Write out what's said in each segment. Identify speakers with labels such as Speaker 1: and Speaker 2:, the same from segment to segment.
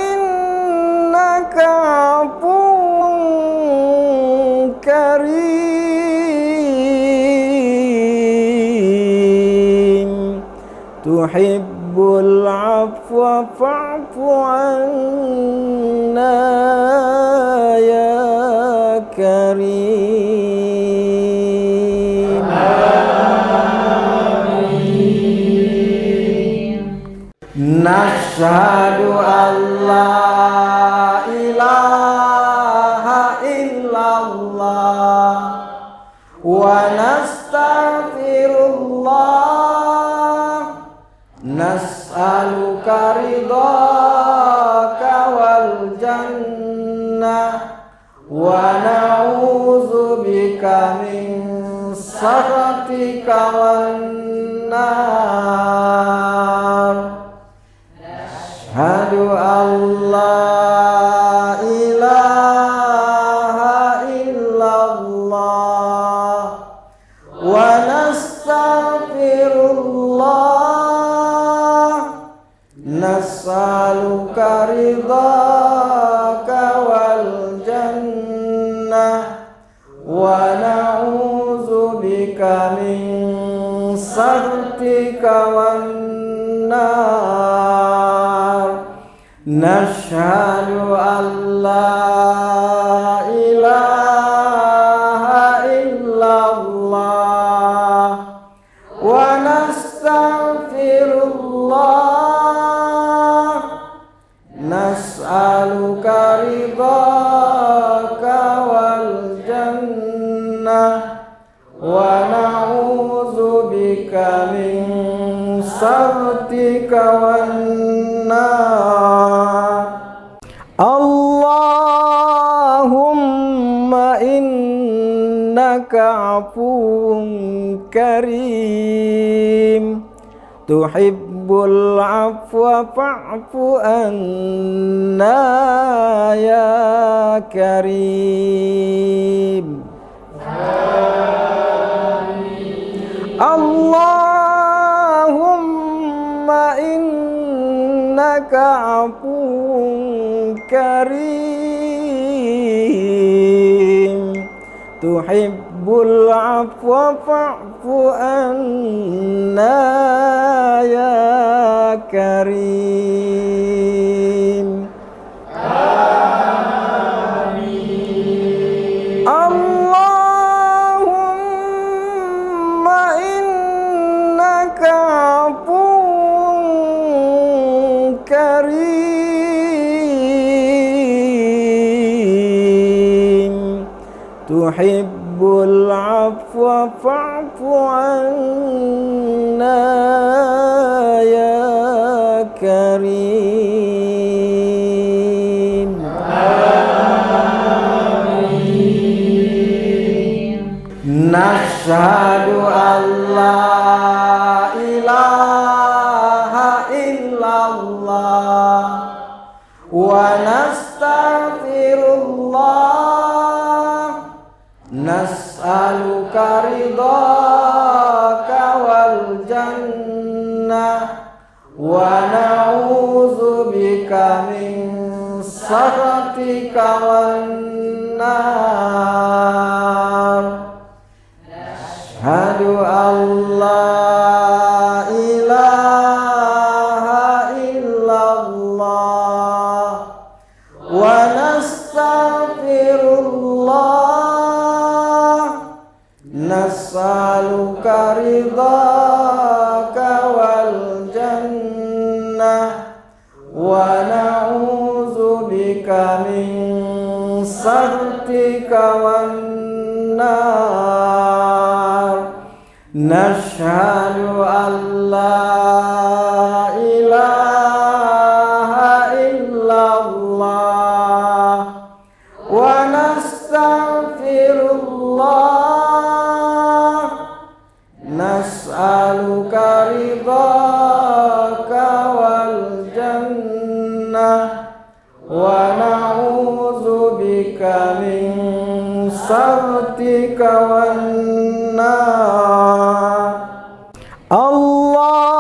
Speaker 1: innaka afuwwun karim tuhibbul afwa fa'fu anna ya karim. Nashhadu an la ilaha illallah wa nastaghfirullah nas'aluka ridhaka wal jannah wa na'udzubika min sakhatika wan nar. Asyhadu an la ilaha illallah wa nastaghfirullah nas'aluka ridhaka wal jannah wa na'udzubika min sakhatika wan nar. Nashhadu an la ilaha illallah wa nastaghfirullah nas'aluka ridhaka wal jannah wa na'udzubika min sakhatika wan nar. Allahumma innaka afuwwun karim tuhibbul afwa fa'fu anna ya karim. Allahumma innaka afuwwun karim tuhibbul afwa fa'fu anna ya karim. Allahumma innaka afuwwun karim tuhibbul afwa fa'fu anna ya karim. Nashhadu an la ilaha illallah wa nastaghfirullah nas'aluka ridhaka wal jannah wa na'udzubika min sakhatika wan nar. Asyhadu an la ilaha illallah wa nastaghfirullah nas'aluka ridhaka wal jannah wa na'udzubika min sakhatika wan nar. Nashhadu an la ilaha illallah wa nastaghfirullah nas'aluka ridhaka wal jannah wa na'udzubika min sakhatika wan nar. Allahumma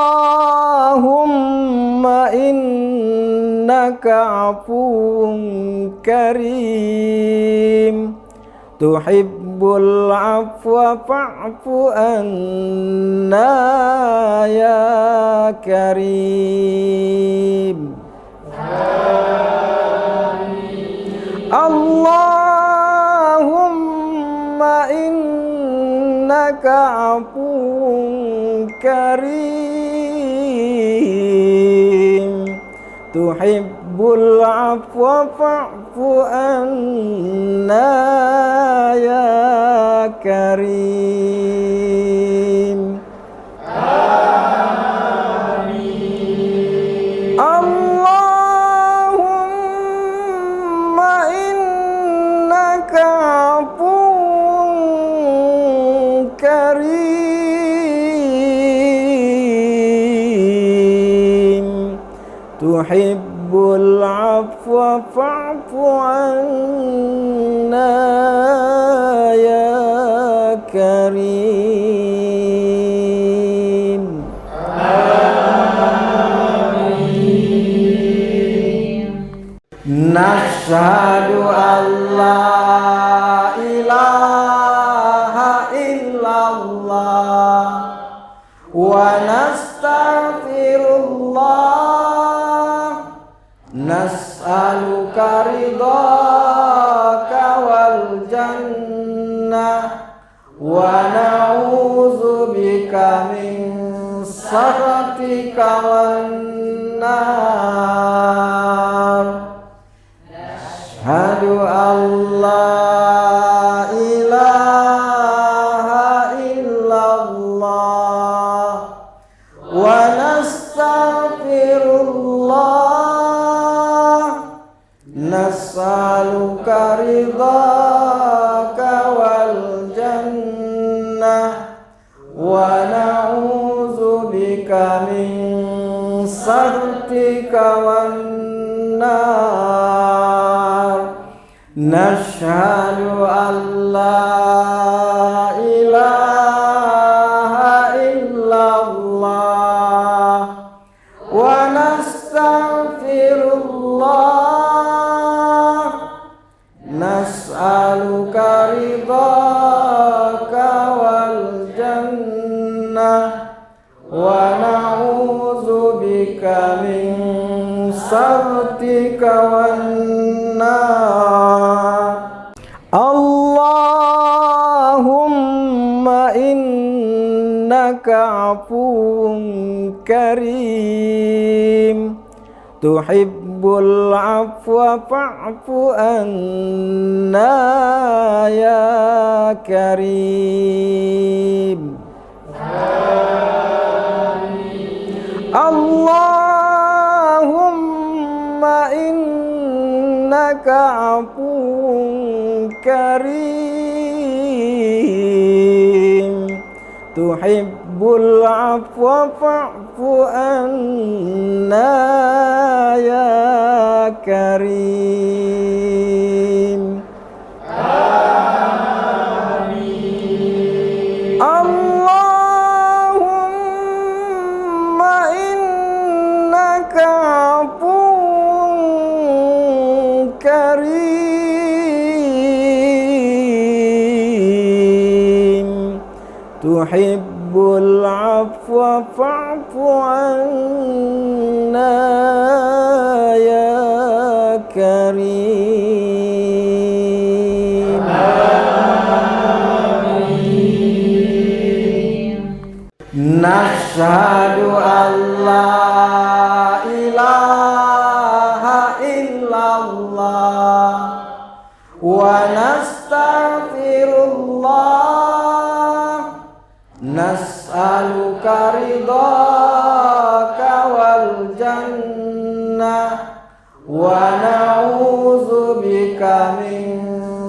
Speaker 1: inna innaka afuwun karim tuhibbul afwa fa'fu anna ya karim. Allahumma innaka afuwun karim tuhibbul afwa fa'fu anna ya karim. Amin. Allahumma innaka afuwun karim tuhibbul afwa fa'fu anna ya karim. Amin. Nashhadu an la ilaha illallah wa nastaghfirullah nas'aluka ridhaka wal jannah wa na'udzubika min sakhatika wan nar. Asyhadu an la ilaha illallah wa nastaghfirullah nas'aluka ridhaka wal jannah wa na'udzubika min sakhatika wan nar. Nashhadu an la ilaha illallah wa nastaghfirullah nas'aluka ridhaka wal jannah wa na'udzubika min sakhatika wan nar. Allahumma innaka afuwun karim tuhibbul afwa fa'fu anna ya karim. Allahumma innaka afuwun karim tuhibbul afwa fa'fu anna ya karim. Amin. Allahumma innaka afuwun karim tuhibbul afwa fa'fu anna ya karim. Amin. Nashhadu an la ilaha illallah wa nastaghfirullah nas'aluka ridhaka wal jannah wa na'udzubika min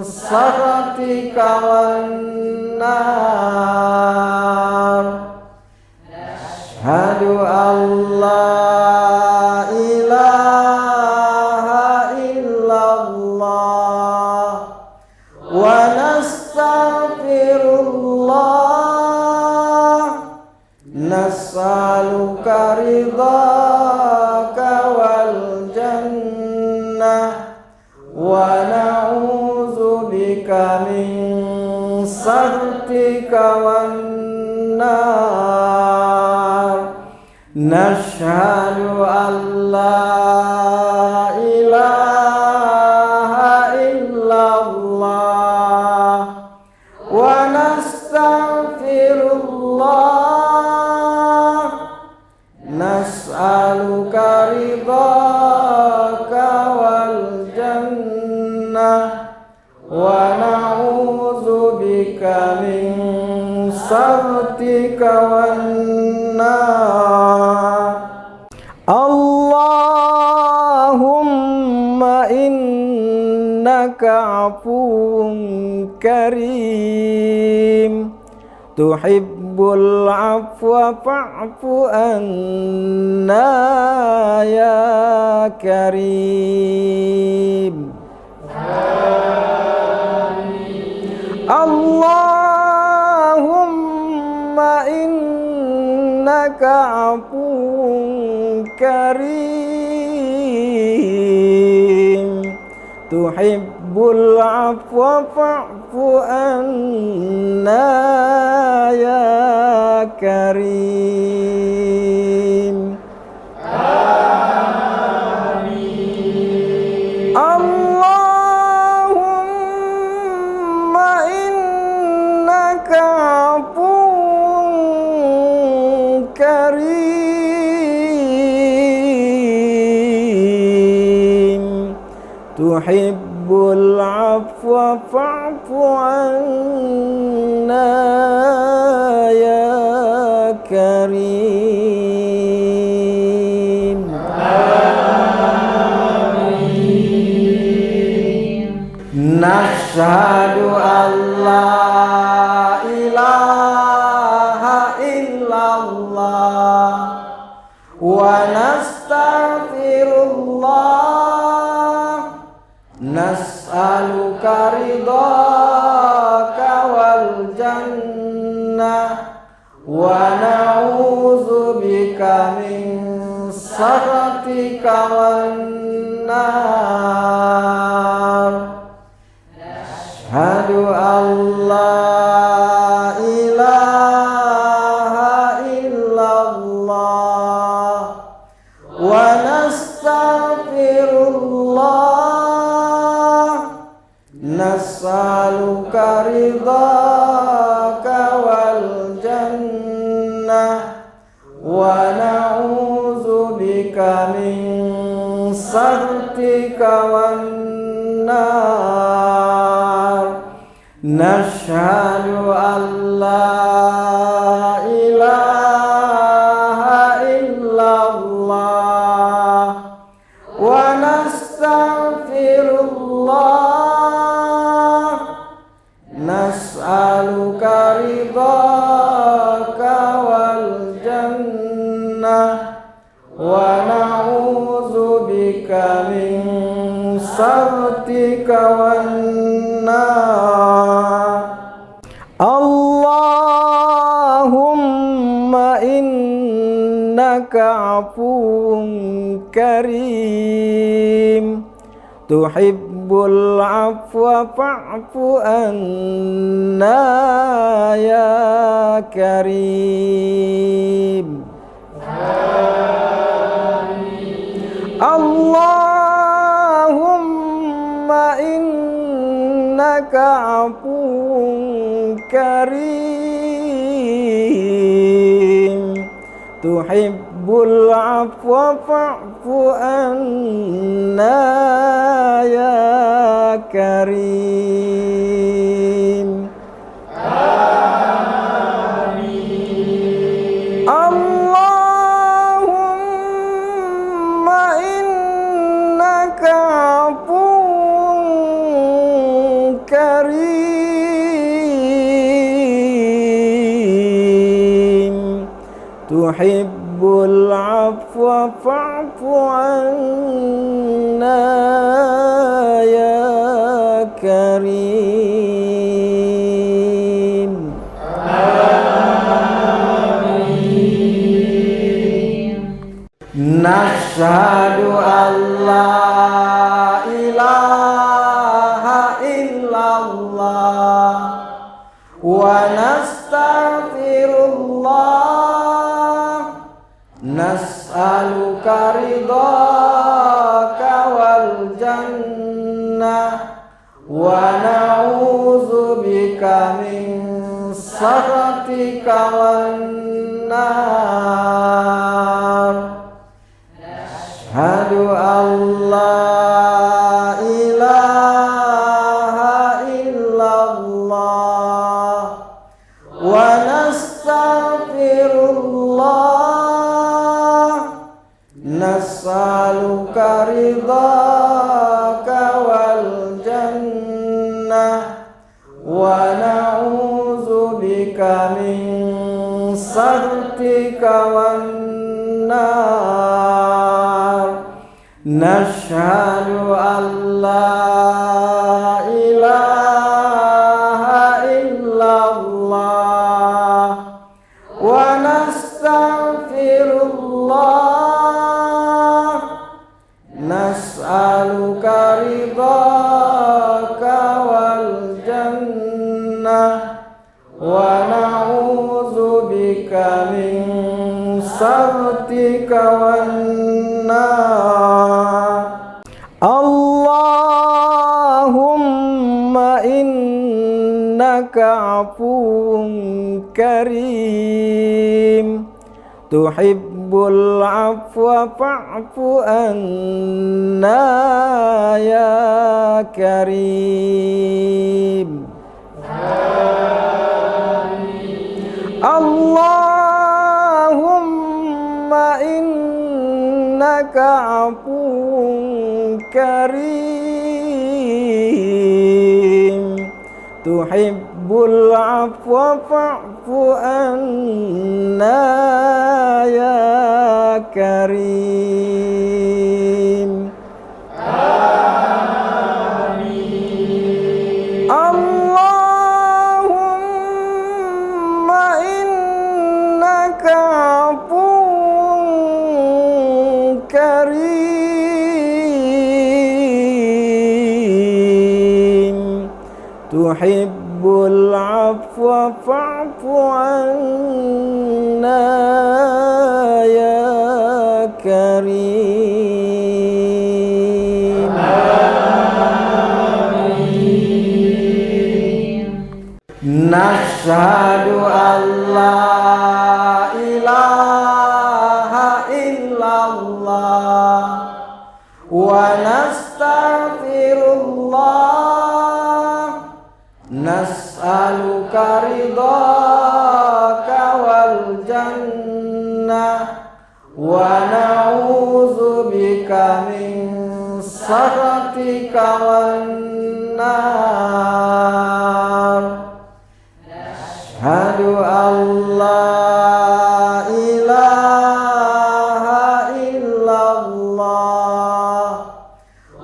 Speaker 1: sakhatika wan nar. Asyhadu an la ilaha illallah wa nastaghfirullah nas'aluka ridhaka wal jannah na'udzu bika min sakhatika wan nar. Nashhadu an la ilaha illallah wa nastaghfirullah. Nas'aluka ridhaka wal jannah wa na'udzu bika min sakhatika wan nar. Allahumma innaka afuwun karim tuhibbul afwa fa'fu anna ya karim. Allahumma innaka afuwun karim tuhibbul afwa fa'fu anna ya karim. Amin. Allahumma innaka afuwun karim tuhibbul afwa fa'fu anna ya karim. Amin. Nashhadu an la ilaha illallah wa nastaghfirullah. Nas'aluka ridhaka wal jannah wa na'udzu bika min sakhatika wan nar. Asyhadu an la ilaha illallah wa nastaghfirullah. Nas'aluka ridhaka wal jannah wa na'udzu bika min sakhatika wan nar. Nashhadu an la ilaha illallah wa nastaghfirullah. Nas'aluka ridhaka wal jannah wa na'udzu bika min sakhatika wan nar. Allahumma innaka afuwun karim tuhibbul afwa fa'fu anna ya karim. Amin. Allahumma innaka afuwun karim tuhibbul afwa fa'fu anna ya karim. Amin. Allahumma innaka afuwun karim tuhibbul afwa fa'fu anna ya karim. Amin. Nashhadu an la ilaha nas'aluka ridhaka wal jannah wa na'udzubika min sakhatika wan nar. Asyhadu an la ilaha illallah wa nastaghfirullah nas'aluka ridhaka wal jannah wa na'udzubika min sakhatika wan nar. Nashhadu an la ilaha illallah wa nastaghfirullah nas'aluka ridhaka wal jannah wa na'udzubika min sakhatika wan nar. Allahumma innaka afuwun karim tuhibbul afwa fa'fu anna ya karim. Allahumma innaka afuwun karim tuhibbul afwa fa'fu anna ya karim. Amin. Allahumma innaka afuwun karim tuhibbul afwa fa'fu anna ya karim. Amin. Nashhadu an la ilaha illallah wa nastaghfirullah nas'aluka ridhaka wal jannah wa na'udzubika min sakhatika wan nar. Asyhadu an la ilaha illallah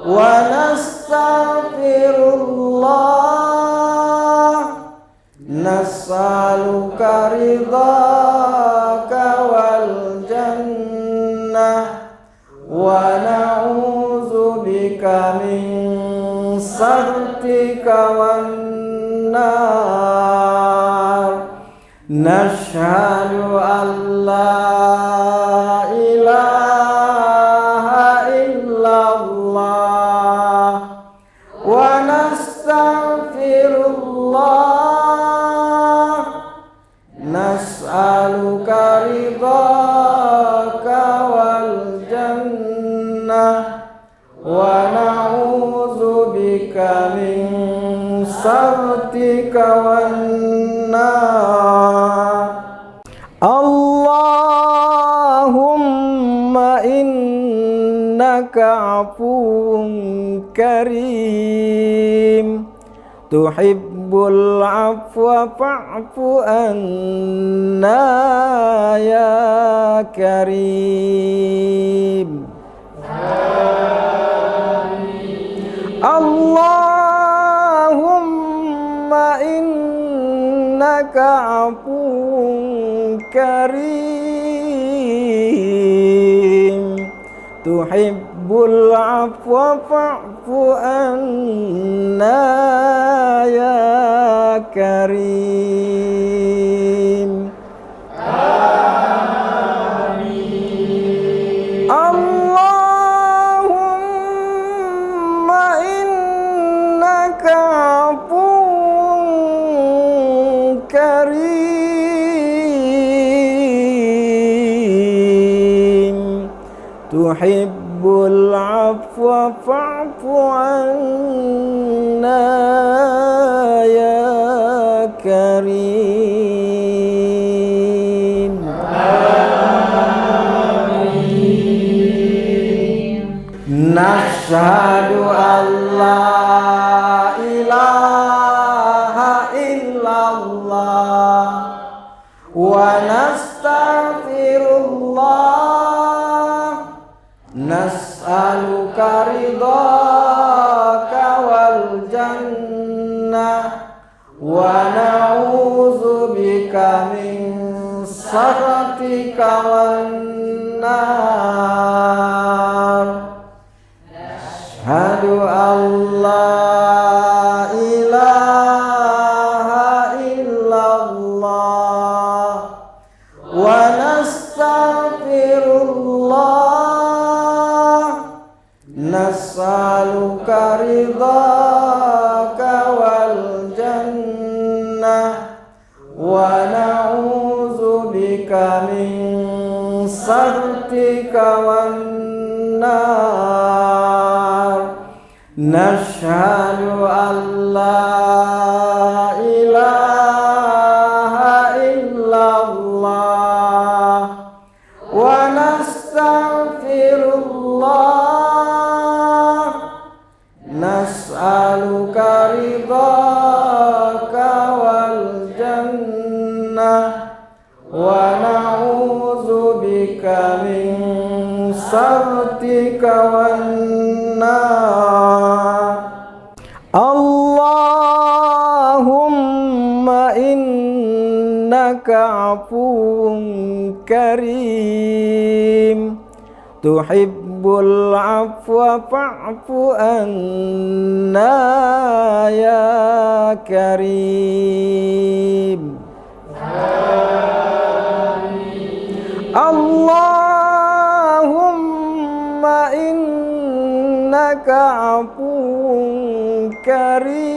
Speaker 1: wa nastaghfirullah nas'aluka ridhaka wal jannah wa na'udzubika min sakhatika wan nar. Nashhadu an la ilaha illallah wa nastaghfirullah nas'aluka ridhaka wal jannah wa na'udzubika min sakhatika wan nar. Allahumma innaka afuwun karim tuhibbul afwa fa'fu anna ya karim. Amin. Allahumma innaka afuwun karim tuhibbul afwa fa'fu anna ya karim. Amin. tuhibbul afwa fa'fu anna ya karim. Nashhadu an la ilaha illallah wa nastaghfirullah, nas'aluka ridhaka wal jannah wa na'udzubika min sakhatika wan nar. Asyhadu an la ilaha illallah wa nastaghfirullah, nas'aluka ridhaka wal jannah wa na'udzubika min sakhatika wan nar. Nashhadu an la ilaha illallah wa nastaghfirullah, nas'aluka ridhaka wal jannah wa na'udzubika min sakhatika wan nar. Allahumma innaka afuwun karim, tuhibbul afwa fa'fu anna ya karim. Allahumma innaka afuwun karim,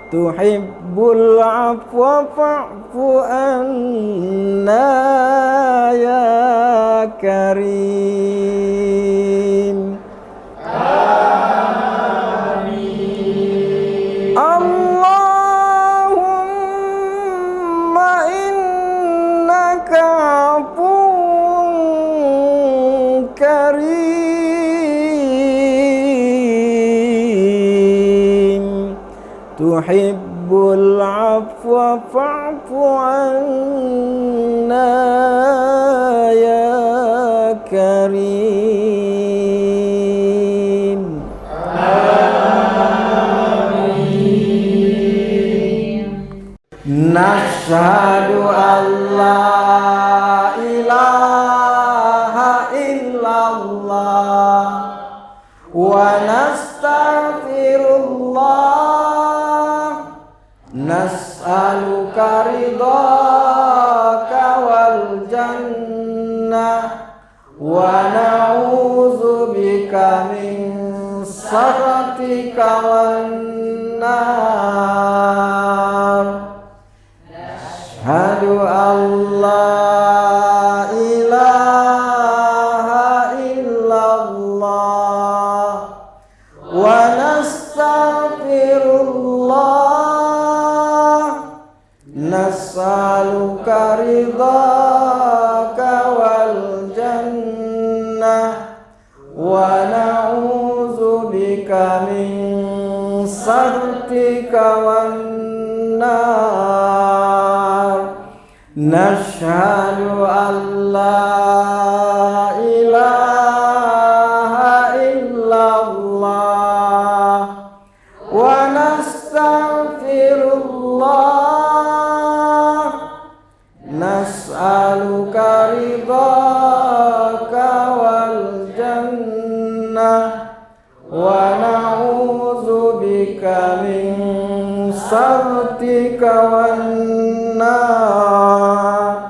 Speaker 1: tuhibbul afwa fa'fu anna ya karim. Amin. Allahumma innaka afuwun karim, tuhibbul afwa fa'fu anna ya karim. Amin. Nashhadu an la ilaha illallah wa nastaghfirullah, nas'aluka ridhaka wal jannah wa na'udzubika min sakhatika wan nar. Asyhadu an la ilaha illallah wa nastaghfirullah, nas'aluka ridhaka wal jannah wa na'udzubika min sakhatika wan nar. Nashhadu an la ilaha illallah wa nastaghfirullah, nas'aluka ridhaka wal jannah wa na'udzubika min sakhatika wan nar.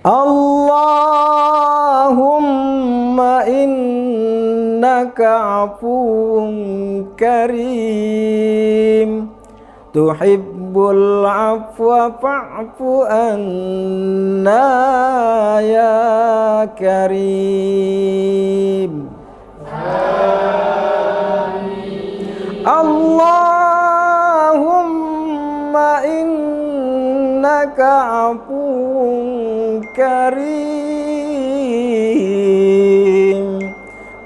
Speaker 1: Allahumma innaka afuwun karim, tuhibbul tuhibbul afwa fa'fu anna ya karim. Allahumma innaka afuwun karim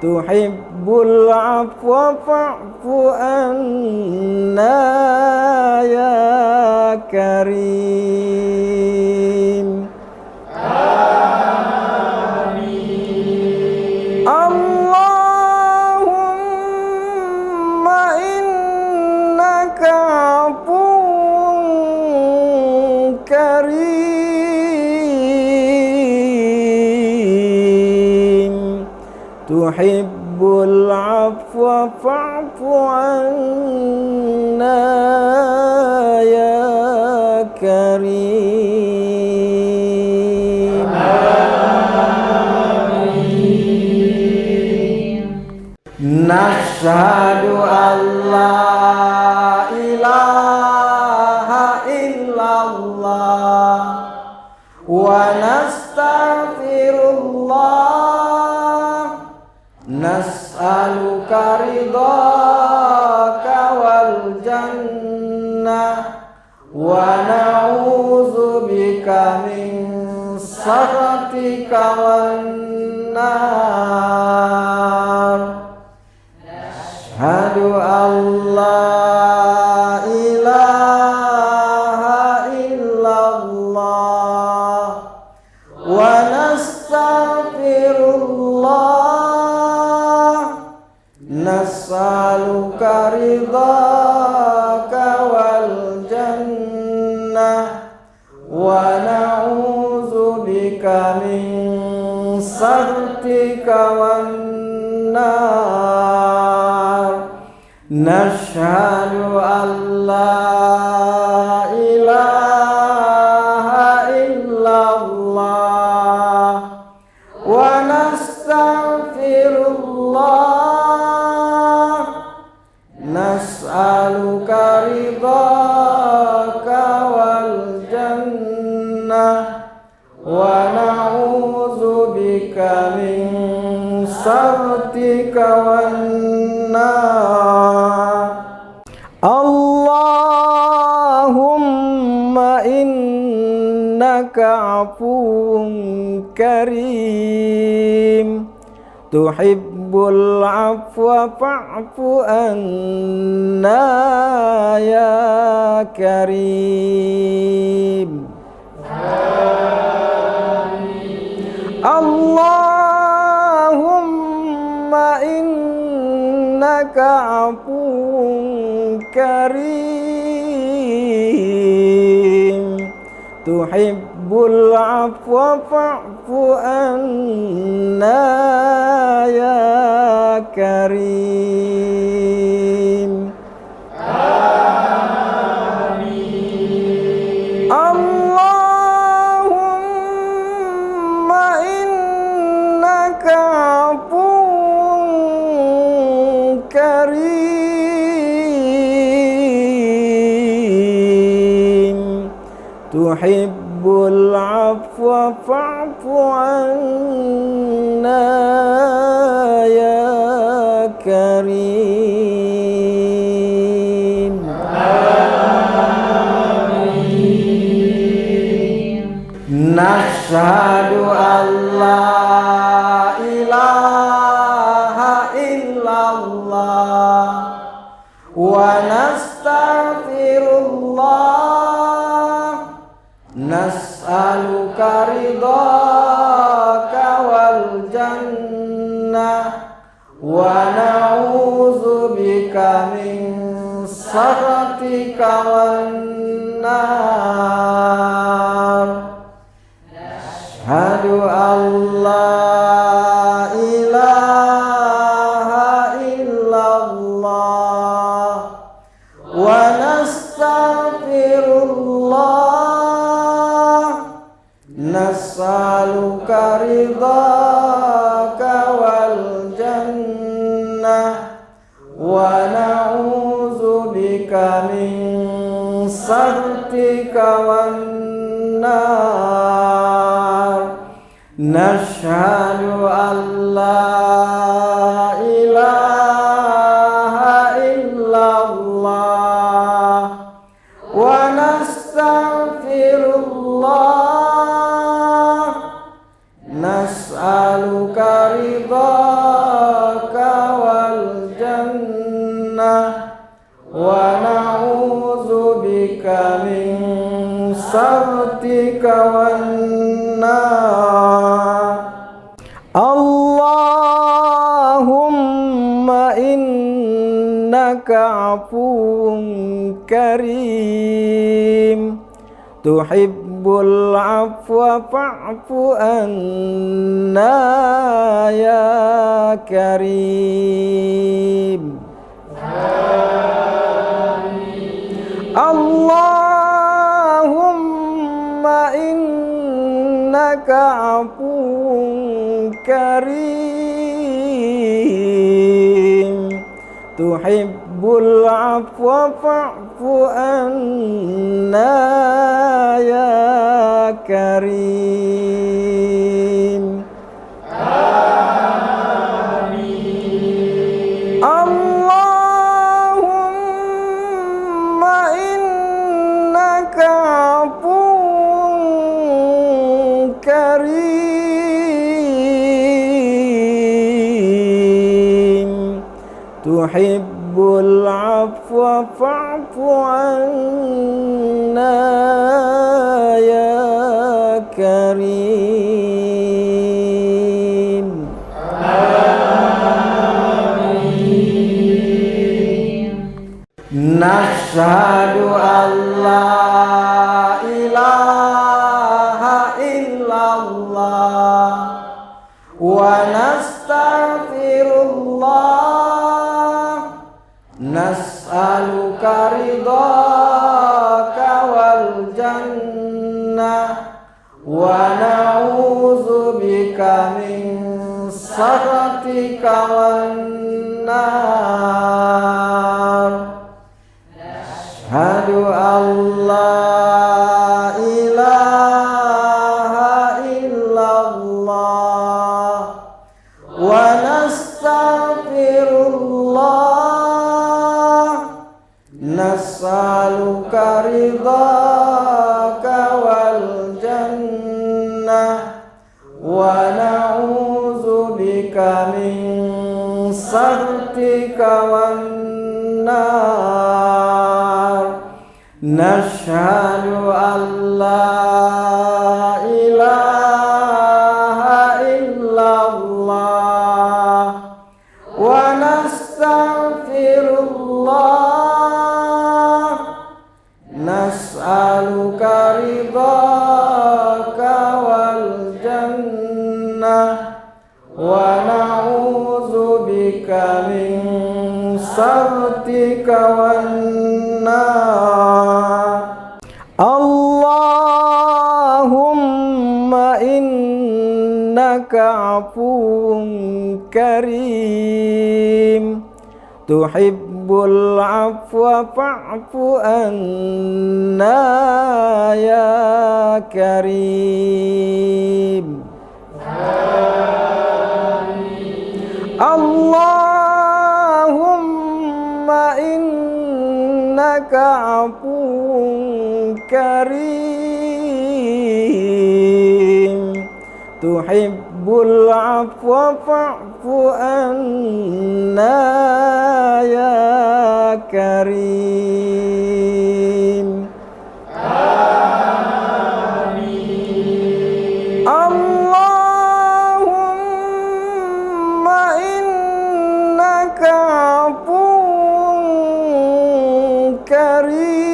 Speaker 1: tuhibbul afwa fa'fu anna ya karim. Amin. Allahumma innaka afuwun karim tuhibbul afwa fa'fu anna ya karim. Amin. Nashhadu an la ilaha illallah wa nastaghfirullah nas'aluka ridhaka wal jannah wa na'udzubika min sakhatika wan nar. Ashhadu an la ilaha illallah wa nastaghfirullah nas'aluka ridhaka wal jannah wa na'udzubika min sakhatika wan nar. Nashhadu an la ilaha illallah wa nastaghfirullah nas'aluka ridhaka wal jannah wa na'udzubika min sakhatika wan nar. Allahumma innaka afuwun karim tuhibbul afwa fa'fu anna ya karim. Allahumma innaka afuwun karim tuhibbul afwa fa'fu anna ya karim. Amin. Allahumma innaka afuwun karim tuhibbul afwa fa'fu anna ya karim. Amin. Nashhadu an la ilaha illallah wa nastaghfirullah nas'aluka ridhaka wal jannah wa na'udzubika min sakhatika wan nar. Ashhadu an la ilaha illallah wa nastaghfirullah nas'aluka ridhaka wal jannah wa na'udzubika min saktika wan nar. Nashhadu an la ilaha illallah wa nastaghfirullah. Nas'aluka ridhaka wal jannah wa na'udzubika min saktika wan nar. Allahumma innaka afuwun karim tuhibbul afwa fa'fu anna ya karim. Allahumma innaka afuwun karim tuhibbul afwa fa'fu anna ya karim. Amin. Allahumma innaka afuwun karim tuhibbul afwa fa'fu anna ya karim. Amin. Nashhadu an la ilaha illallah wa nastaghfirullah. Nas'aluka ridhaka wal jannah wa na'udzubika min sakhatika wan nar. Nashhadu an la ilaha illallah wa nastaghfirullah. Nas'aluka ridhaka wal jannah wa na'udzubika min sakhatika wan nar. Nashhadu an la ilaha illallah wa nastaghfirullah. Nas'aluka ridhaka wal jannah wa na'udzubika min sakhatika wan nar. Allahumma innaka afuwun karim tuhibbul afwa fa'fu anna ya karim. Amin. Allahumma innaka afuwun karim tuhibbul afwa fa'fu anna ya karim. Amin. Allahumma innaka afuwun karim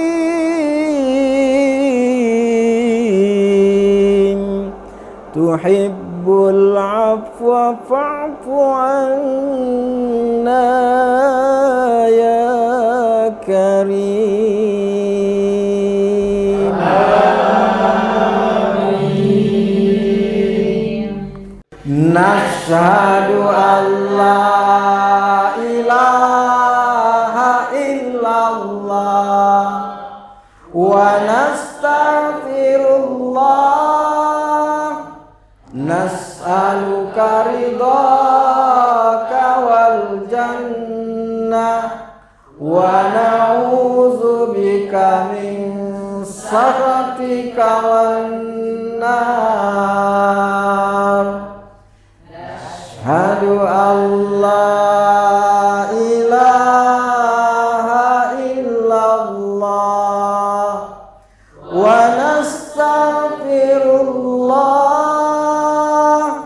Speaker 1: tuhibbul afwa fa'fu anna ya karim. Amin. Nashhadu an la ilaha illallah wa nas'aluka ridhaka wal jannah wa na'udzubika min sakhatika wan nar. Asyhadu an la ilaha illallah wa nastaghfirullah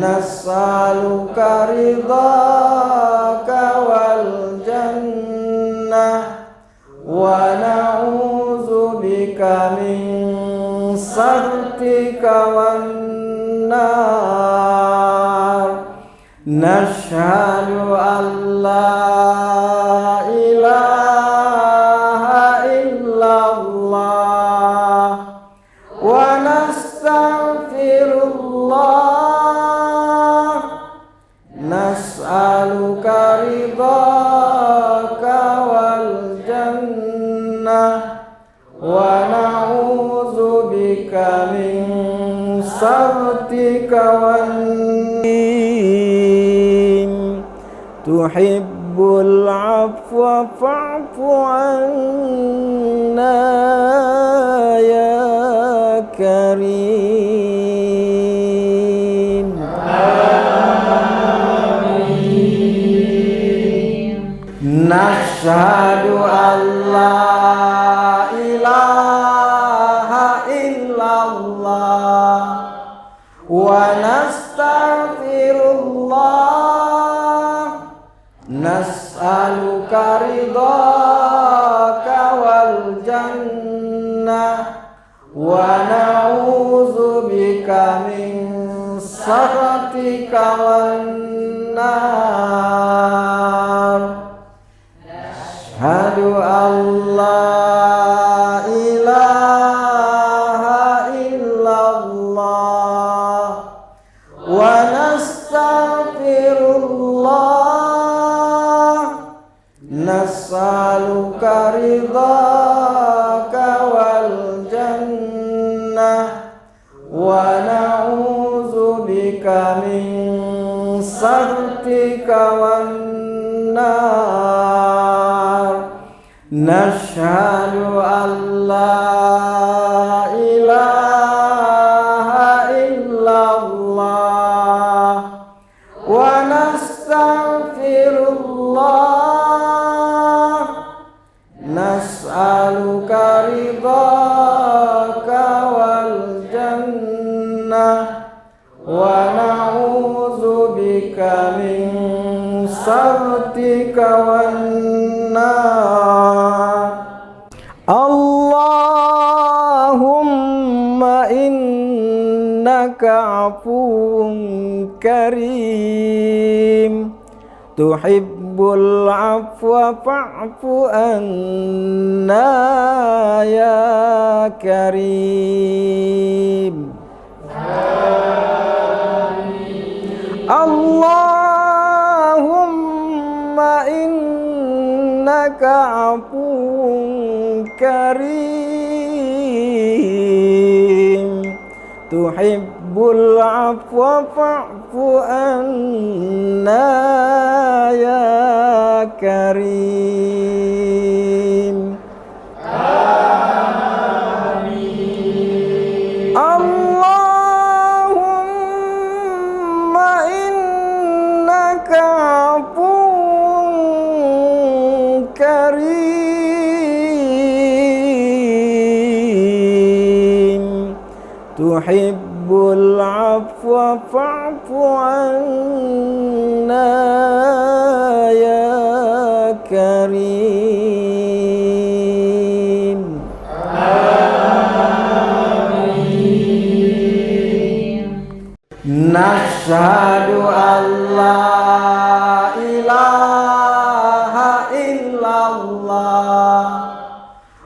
Speaker 1: nas'aluka ridhaka wal jannah wa na'udzubika min sakhatika wan nar. Nashhadu an la ilaha illallah wa nastaghfirullah nas'aluka ridhaka wal jannah wa na'udzubika min sakhatika wan tuhibbul afwa fa'fu anna ya karim. Amin. Nashhadu an la ilaha illallah wa nastaghfirullah nas'aluka ridhaka wal jannah wa na'udzubika min sakhatika wan nar. Asyhadu an la ilaha illallah wa nastaghfirullah nas'aluka ridhaka wal jannah wa na'udzubika min sakhatika wan nar. Nashhadu an la ilaha illallah wa nastaghfirullah nas'aluka ridhaka wal jannah wa na'udzubika min sakhatika wan nar. Allahumma innaka afuwun karim tuhibbul afwa fa'fu anna ya karim. Amin. Allahumma innaka afuwun karim tuhibbul afwa fa'fu anna ya karim. Amin. Allahumma innaka afuwun karim tuhibbul afwa fa'fu anna ya karim. Amin. Nashhadu an la ilaha illallah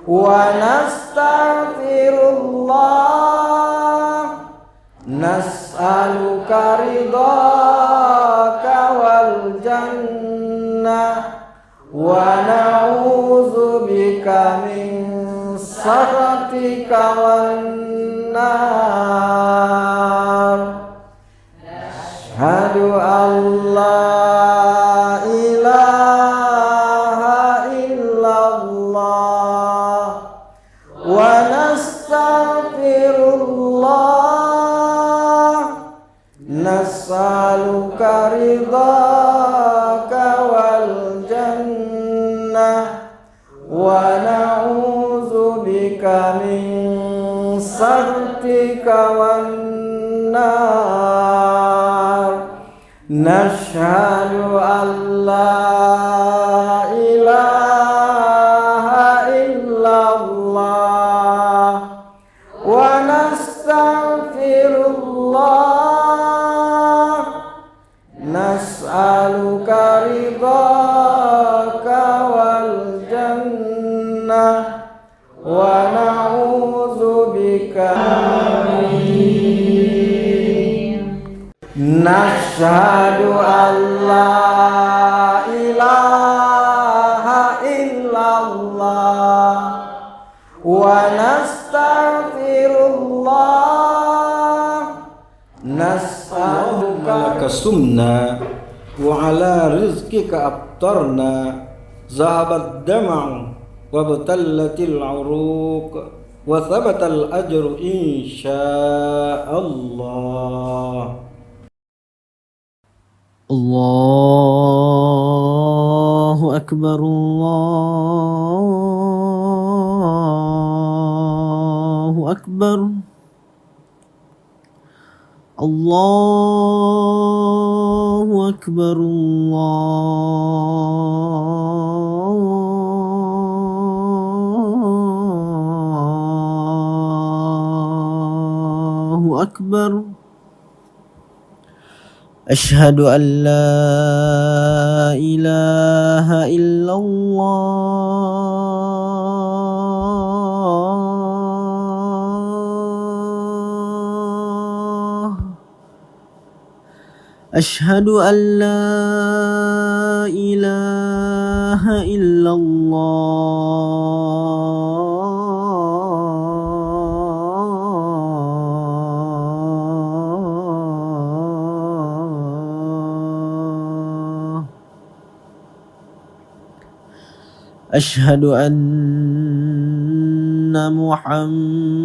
Speaker 1: wa nastaghfirullah nas'aluka ridhaka wal jannah wa na'udzubika min sakhatika wan nar. والنار نشهد أن لا إله إلا الله ونستغفر الله نسألك رضاك والجنة ونعوذ بك نشهد أن لا إله إلا الله ونستغفر الله نسألك
Speaker 2: لك سمنا وعلى رزقك أفطرنا ذهب الدمع وابتلت العروق وثبت الأجر إن شاء الله.
Speaker 3: الله أكبر الله أكبر الله أكبر الله أكبر أشهد أن لا إله إلا الله أشهد أن لا إله إلا الله أشهد أن محمد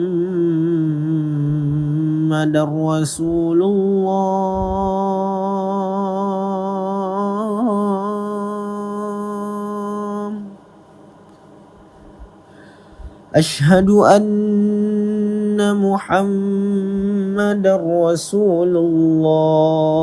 Speaker 3: رسول الله أشهد أن محمد رسول الله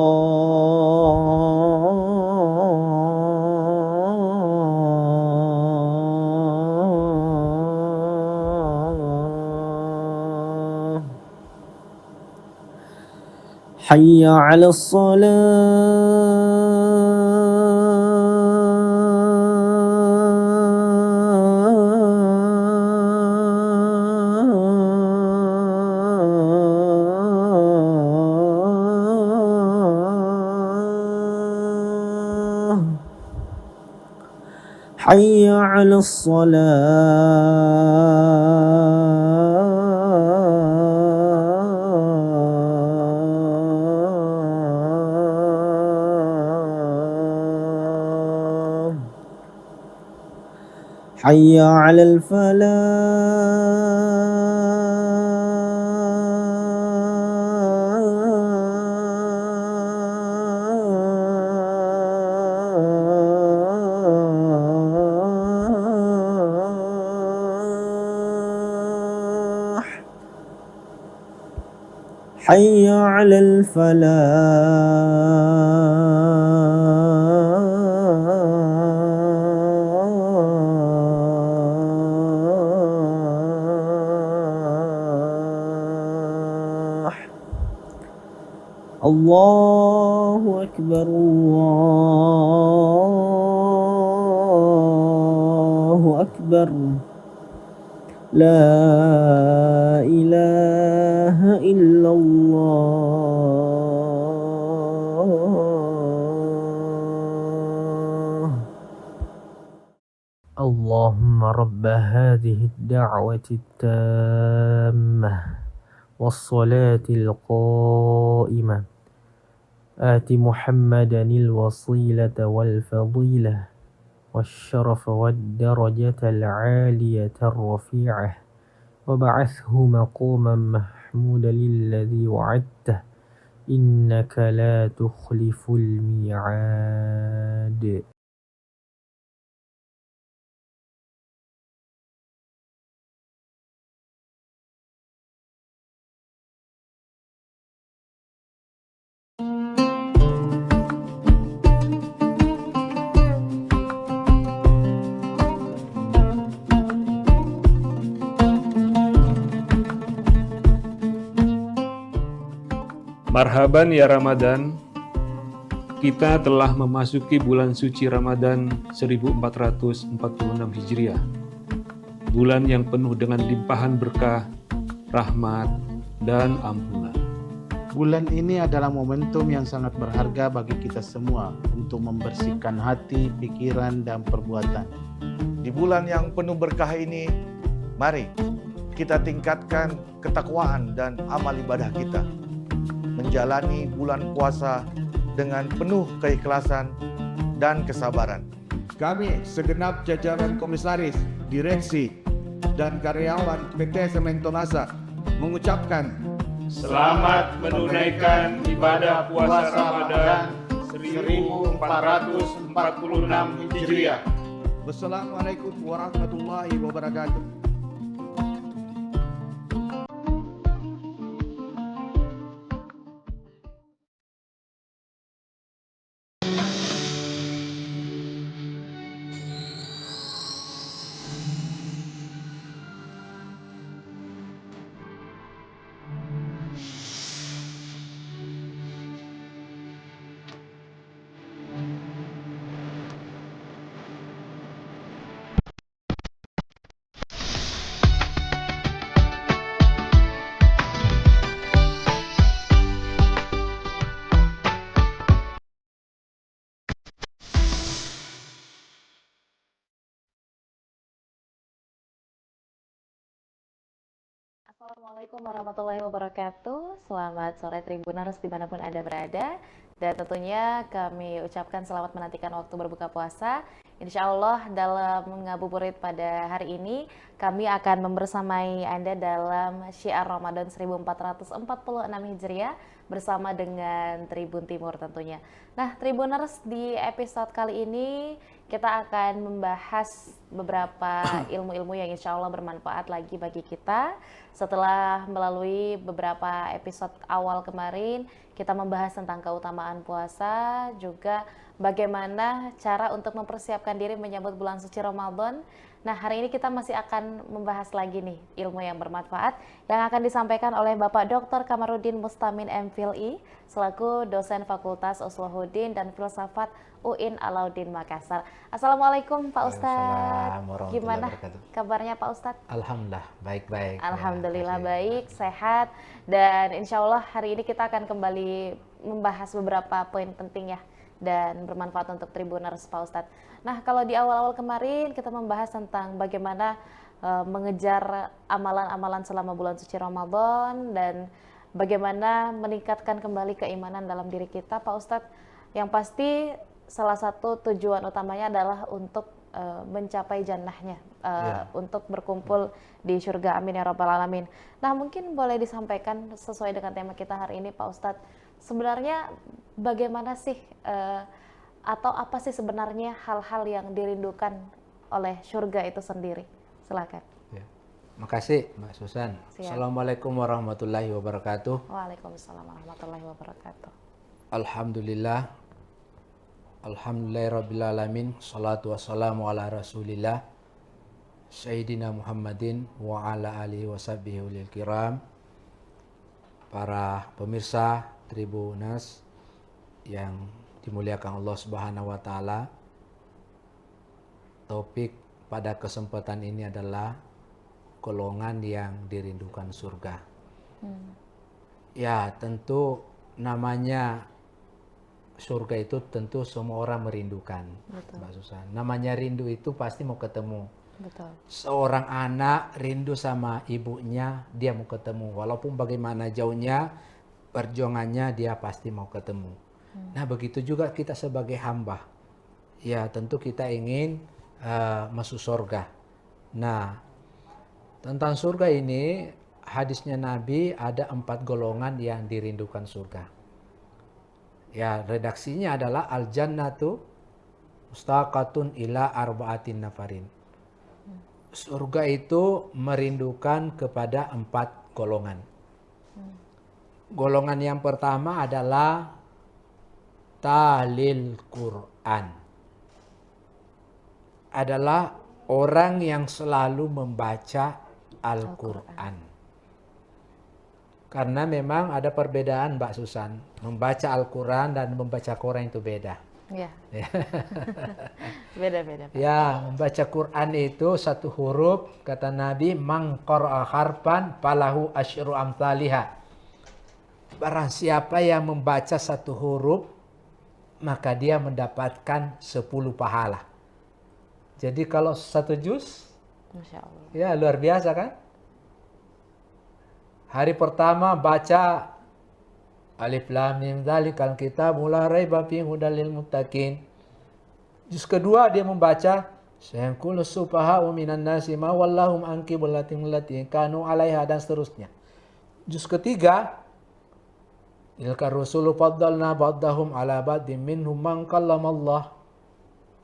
Speaker 3: حي على الصلاة حي على الصلاة حي على الفلاح حي على الفلاح الله أكبر الله أكبر لا إله إلا الله اللهم رب هذه الدعوة التامة والصلاة القائمة آت محمدا الوسيلة والفضيلة والشرف والدرجة العالية الرفيعة وبعثه مقاما محمودا الذي وعدته إنك لا تخلف الميعاد.
Speaker 4: Marhaban ya Ramadan, kita telah memasuki bulan suci Ramadan 1446 Hijriah. Bulan yang penuh dengan limpahan berkah, rahmat, dan ampunan.
Speaker 5: Bulan ini adalah momentum yang sangat berharga bagi kita semua untuk membersihkan hati, pikiran, dan perbuatan.
Speaker 6: Di bulan yang penuh berkah ini, mari kita tingkatkan ketakwaan dan amal ibadah kita. Menjalani bulan puasa dengan penuh keikhlasan dan kesabaran.
Speaker 7: Kami segenap jajaran komisaris, direksi, dan karyawan PT Semento Nasa mengucapkan
Speaker 4: Selamat menunaikan ibadah puasa Ramadan 1446 Hijriah.
Speaker 7: Wassalamualaikum warahmatullahi wabarakatuh.
Speaker 8: Assalamualaikum warahmatullahi wabarakatuh. Selamat sore Tribuners dimanapun Anda berada. Dan tentunya kami ucapkan selamat menantikan waktu berbuka puasa. Insya Allah dalam ngabuburit pada hari ini kami akan membersamai Anda dalam Syiar Ramadan 1446 Hijriah bersama dengan Tribun Timur tentunya. Nah Tribuners, di episode kali ini kita akan membahas beberapa ilmu-ilmu yang insya Allah bermanfaat lagi bagi kita. Setelah melalui beberapa episode awal kemarin, kita membahas tentang keutamaan puasa, juga bagaimana cara untuk mempersiapkan diri menyambut bulan suci Ramadan. Nah, hari ini kita masih akan membahas lagi nih ilmu yang bermanfaat yang akan disampaikan oleh Bapak Dr. Kamarudin Mustamin MPhilI selaku dosen Fakultas Usuluddin dan Filsafat UIN Alauddin Makassar. Assalamualaikum Pak Ustadz. Gimana kabarnya Pak Ustadz?
Speaker 9: Alhamdulillah baik-baik.
Speaker 8: Alhamdulillah baik, sehat, dan insya Allah hari ini kita akan kembali membahas beberapa poin penting ya dan bermanfaat untuk Tribuners Pak Ustadz. Nah, kalau di awal-awal kemarin kita membahas tentang bagaimana mengejar amalan-amalan selama bulan suci Ramadan dan bagaimana meningkatkan kembali keimanan dalam diri kita Pak Ustadz. Yang pasti salah satu tujuan utamanya adalah untuk mencapai jannahnya, untuk berkumpul di surga, amin ya rabbal alamin. Nah, mungkin boleh disampaikan sesuai dengan tema kita hari ini Pak Ustadz, sebenarnya bagaimana sih atau apa sih sebenarnya hal-hal yang dirindukan oleh surga itu sendiri? Silakan.
Speaker 9: Ya. Makasih Mbak Susan.
Speaker 8: Siap.
Speaker 9: Assalamualaikum warahmatullahi wabarakatuh.
Speaker 8: Waalaikumsalam warahmatullahi wabarakatuh.
Speaker 9: Alhamdulillah. Alhamdulillahirabbil alamin. Shalatu wassalamu ala Rasulillah Sayyidina Muhammadin wa ala alihi washabbihi ulil kiram. Para pemirsa Tribuners yang dimuliakan Allah Subhanahu wa taala. Topik pada kesempatan ini adalah golongan yang dirindukan surga. Ya, tentu namanya surga itu tentu semua orang merindukan. Betul. Mbak Susan. Namanya rindu itu pasti mau ketemu.
Speaker 8: Betul.
Speaker 9: Seorang anak rindu sama ibunya, dia mau ketemu. Walaupun bagaimana jauhnya, perjuangannya dia pasti mau ketemu. Nah, begitu juga kita sebagai hamba. Ya, tentu kita ingin masuk surga. Nah, tentang surga ini, hadisnya Nabi ada 4 golongan yang dirindukan surga. Ya, redaksinya adalah al-jannatu mustaqatun ila arba'atin nafarin. Surga itu merindukan kepada 4 golongan. Golongan yang pertama adalah talil Quran. Adalah orang yang selalu membaca Al-Quran. Karena memang ada perbedaan Mbak Susan. Membaca Al-Quran dan membaca Quran itu beda.
Speaker 8: Ya. Beda-beda.
Speaker 9: Ya, membaca Quran itu satu huruf, kata Nabi, man qara'a harfan falahu asyru amthaliha. Barang siapa yang membaca satu huruf, maka dia mendapatkan 10 pahala. Jadi kalau satu juz,
Speaker 8: Masya Allah.
Speaker 9: ya luar biasa kan? Hari pertama baca Alif Lam Mim Dzalikal Kitabu La Raiba Fihi Hudal Lil Muttaqin. Juz kedua dia membaca Sayaqulu Sufaha'u Minan Nasi Ma Wallahum An Qiblatihim Allati Kanu 'Alaiha dan seterusnya. Juz ketiga Tilka Rusulu Faddalna Ba'dahum 'ala ba'din minhum man kallamallah.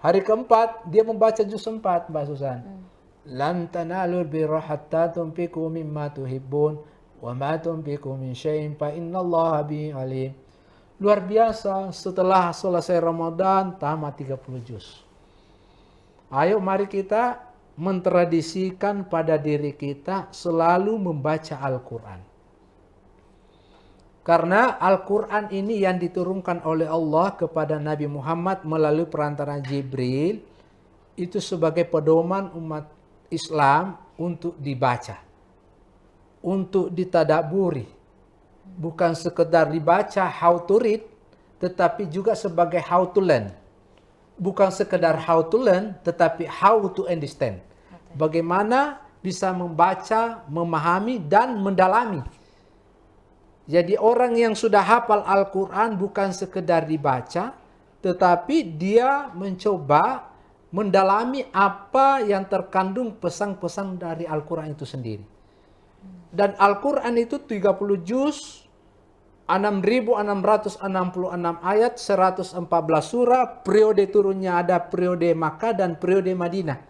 Speaker 9: Hari keempat dia membaca juz 4 Mbak Susan. Lan tanalul birra hatta tunfiqu mimma tuhibbun wa ma tunfiqu min syai'in fa innallaha bihi alim. Luar biasa, setelah selesai Ramadan tamat 30 juz. Ayo mari kita mentradisikan pada diri kita selalu membaca Al-Quran. Karena Al-Quran ini yang diturunkan oleh Allah kepada Nabi Muhammad melalui perantara Jibril, itu sebagai pedoman umat Islam untuk dibaca, untuk ditadaburi. Bukan sekedar dibaca how to read, tetapi juga sebagai how to learn. Bukan sekedar how to learn, tetapi how to understand. Bagaimana bisa membaca, memahami, dan mendalami. Jadi orang yang sudah hafal Al-Quran bukan sekedar dibaca, tetapi dia mencoba mendalami apa yang terkandung pesan-pesan dari Al-Quran itu sendiri. Dan Al-Quran itu 30 juz, 6.666 ayat, 114 surah, periode turunnya ada periode Makkah dan periode Madinah.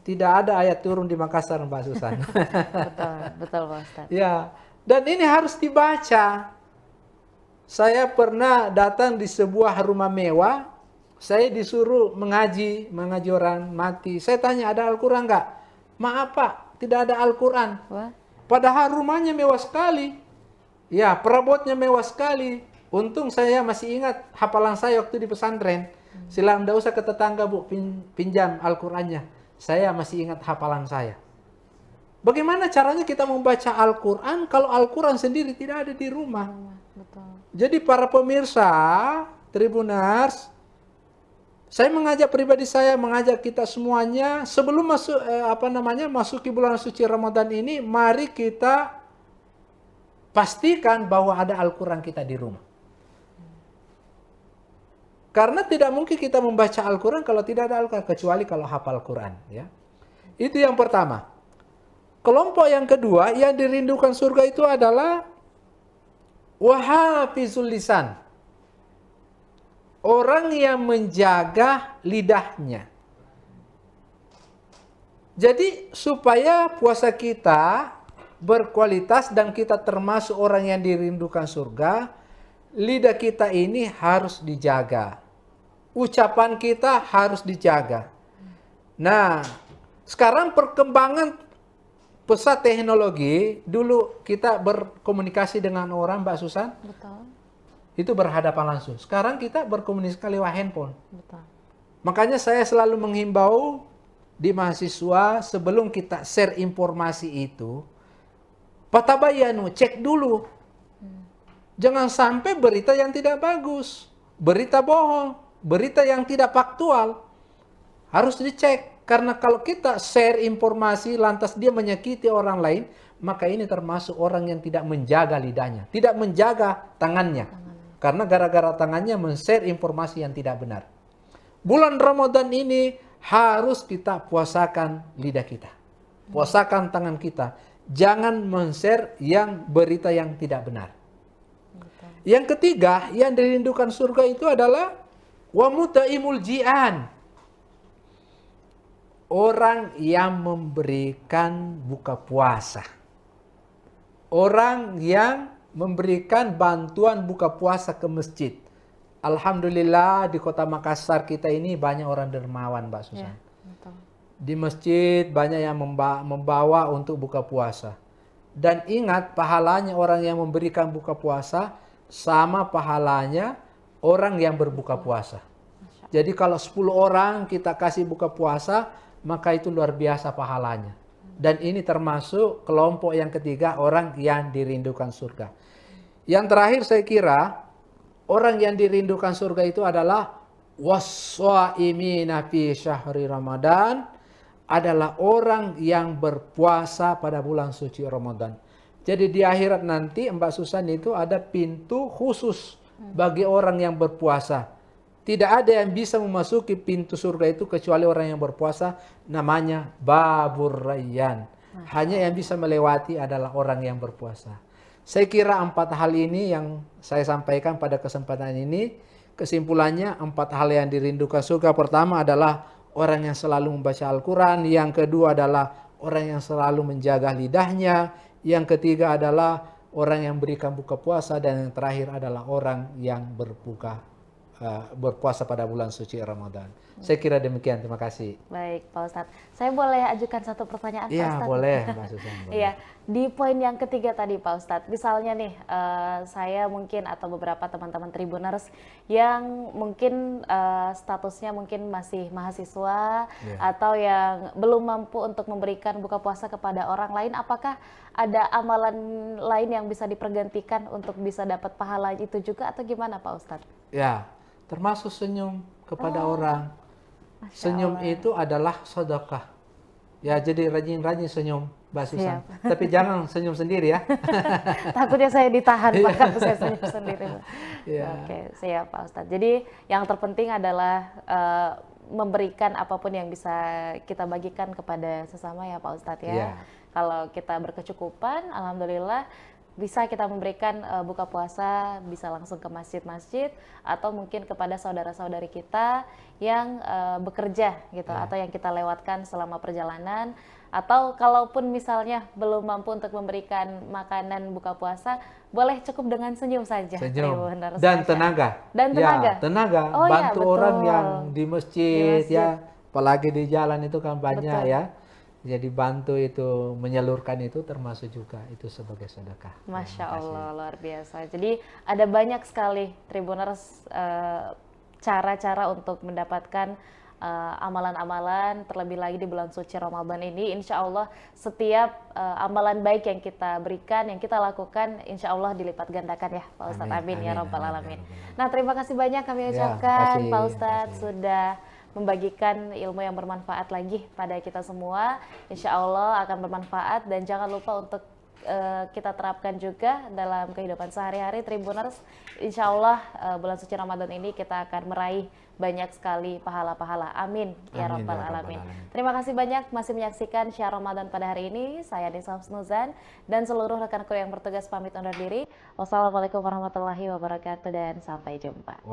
Speaker 9: Tidak ada ayat turun di Makassar, Mbak Susan.
Speaker 8: Betul Pak Ustaz.
Speaker 9: Ya, dan ini harus dibaca. Saya pernah datang di sebuah rumah mewah, saya disuruh mengaji orang mati. Saya tanya, ada Al-Quran nggak? Maaf Pak, tidak ada Al-Quran. Padahal rumahnya mewah sekali. Ya, perabotnya mewah sekali. Untung saya masih ingat hafalan saya waktu di pesantren. Silang, tidak usah ke tetangga Bu, pinjam Al-Qurannya. Saya masih ingat hafalan saya. Bagaimana caranya kita membaca Al-Quran kalau Al-Quran sendiri tidak ada di rumah?
Speaker 8: Betul.
Speaker 9: Jadi para pemirsa, Tribuners, saya mengajak pribadi saya, mengajak kita semuanya sebelum masuk masuki bulan suci Ramadan ini, mari kita pastikan bahwa ada Al-Quran kita di rumah. Karena tidak mungkin kita membaca Al-Quran kalau tidak ada Al-Quran, kecuali kalau hafal Quran. Ya. Itu yang pertama. Kelompok yang kedua yang dirindukan surga itu adalah wahafizul lisan. Orang yang menjaga lidahnya. Jadi supaya puasa kita berkualitas dan kita termasuk orang yang dirindukan surga, lidah kita ini harus dijaga. Ucapan kita harus dijaga. Nah, sekarang perkembangan pesat teknologi, dulu kita berkomunikasi dengan orang, Mbak Susan.
Speaker 8: Betul.
Speaker 9: Itu berhadapan langsung. Sekarang kita berkomunikasi lewat handphone.
Speaker 8: Betul.
Speaker 9: Makanya saya selalu menghimbau di mahasiswa sebelum kita share informasi itu, patabayanu, cek dulu. Jangan sampai berita yang tidak bagus, berita bohong, berita yang tidak faktual. Harus dicek. Karena kalau kita share informasi lantas dia menyakiti orang lain, maka ini termasuk orang yang tidak menjaga lidahnya, tidak menjaga tangannya. Karena gara-gara tangannya men-share informasi yang tidak benar. Bulan Ramadan ini harus kita puasakan lidah kita. Puasakan tangan kita. Jangan men-share yang berita yang tidak benar. Yang ketiga, yang dirindukan surga itu adalah wa mutaimul ji'an. Orang yang memberikan buka puasa. Orang yang memberikan bantuan buka puasa ke masjid. Alhamdulillah di kota Makassar kita ini banyak orang dermawan, Mbak Susan.
Speaker 8: Ya, betul.
Speaker 9: Di masjid banyak yang membawa untuk buka puasa. Dan ingat, pahalanya orang yang memberikan buka puasa sama pahalanya orang yang berbuka puasa. Jadi kalau 10 orang kita kasih buka puasa, maka itu luar biasa pahalanya. Dan ini termasuk kelompok yang ketiga, orang yang dirindukan surga. Yang terakhir saya kira, orang yang dirindukan surga itu adalah was-shaimina fi syahri Ramadan, adalah orang yang berpuasa pada bulan suci Ramadan. Jadi di akhirat nanti Mbak Susan itu ada pintu khusus bagi orang yang berpuasa. Tidak ada yang bisa memasuki pintu surga itu kecuali orang yang berpuasa, namanya Babur Rayyan. Hanya yang bisa melewati adalah orang yang berpuasa. Saya kira 4 hal ini yang saya sampaikan pada kesempatan ini. Kesimpulannya 4 hal yang dirindukan surga. Pertama adalah orang yang selalu membaca Al-Quran. Yang kedua adalah orang yang selalu menjaga lidahnya. Yang ketiga adalah orang yang berikan buka puasa. Dan yang terakhir adalah orang yang berpuasa pada bulan suci Ramadan. Saya kira demikian, terima kasih.
Speaker 8: Baik, Pak Ustadz. Saya boleh ajukan satu pertanyaan, Pak Ustadz?
Speaker 9: Iya, boleh, Mbak Susan.
Speaker 8: Iya, di poin yang ketiga tadi, Pak Ustadz. Misalnya nih, saya mungkin atau beberapa teman-teman Tribuners yang mungkin statusnya mungkin masih mahasiswa atau yang belum mampu untuk memberikan buka puasa kepada orang lain, apakah ada amalan lain yang bisa dipergantikan untuk bisa dapat pahala itu juga atau gimana, Pak Ustadz?
Speaker 9: Ya, termasuk senyum kepada orang. Senyum itu adalah sedekah. Ya, jadi rajin-rajin senyum, Mbak Susan. Tapi jangan senyum sendiri ya.
Speaker 8: Takutnya saya ditahan, Pak, kalau saya senyum sendiri. Oke, siap Pak Ustadz. Jadi yang terpenting adalah memberikan apapun yang bisa kita bagikan kepada sesama ya Pak Ustadz ya. Kalau kita berkecukupan, alhamdulillah bisa kita memberikan buka puasa, bisa langsung ke masjid-masjid atau mungkin kepada saudara-saudari kita yang bekerja gitu, atau yang kita lewatkan selama perjalanan, atau kalaupun misalnya belum mampu untuk memberikan makanan buka puasa, boleh cukup dengan senyum saja.
Speaker 9: Senyum. Dan tenaga.
Speaker 8: Dan tenaga.
Speaker 9: Ya, tenaga. Bantu orang yang di masjid, ya, apalagi di jalan itu kan banyak ya. Jadi bantu itu, menyalurkan itu termasuk juga itu sebagai sedekah.
Speaker 8: Masya Allah, luar biasa. Jadi ada banyak sekali Tribuners cara-cara untuk mendapatkan amalan-amalan, terlebih lagi di bulan suci Ramadan ini. Insya Allah setiap amalan baik yang kita berikan, yang kita lakukan, insya Allah dilipat gandakan ya Pak Ustadz. Amin ya Rabbal Alamin. Nah, terima kasih banyak kami ucapkan Pak Ustadz sudah membagikan ilmu yang bermanfaat lagi pada kita semua. Insya Allah akan bermanfaat, dan jangan lupa untuk kita terapkan juga dalam kehidupan sehari-hari Tribuners. Insya Allah bulan suci Ramadan ini kita akan meraih banyak sekali pahala-pahala. Amin ya Rabbal Alamin. Terima kasih banyak masih menyaksikan Syiar Ramadan pada hari ini. Saya Nisa Husnuzan dan seluruh rekan kru yang bertugas pamit undur diri. Wassalamualaikum warahmatullahi wabarakatuh dan sampai jumpa.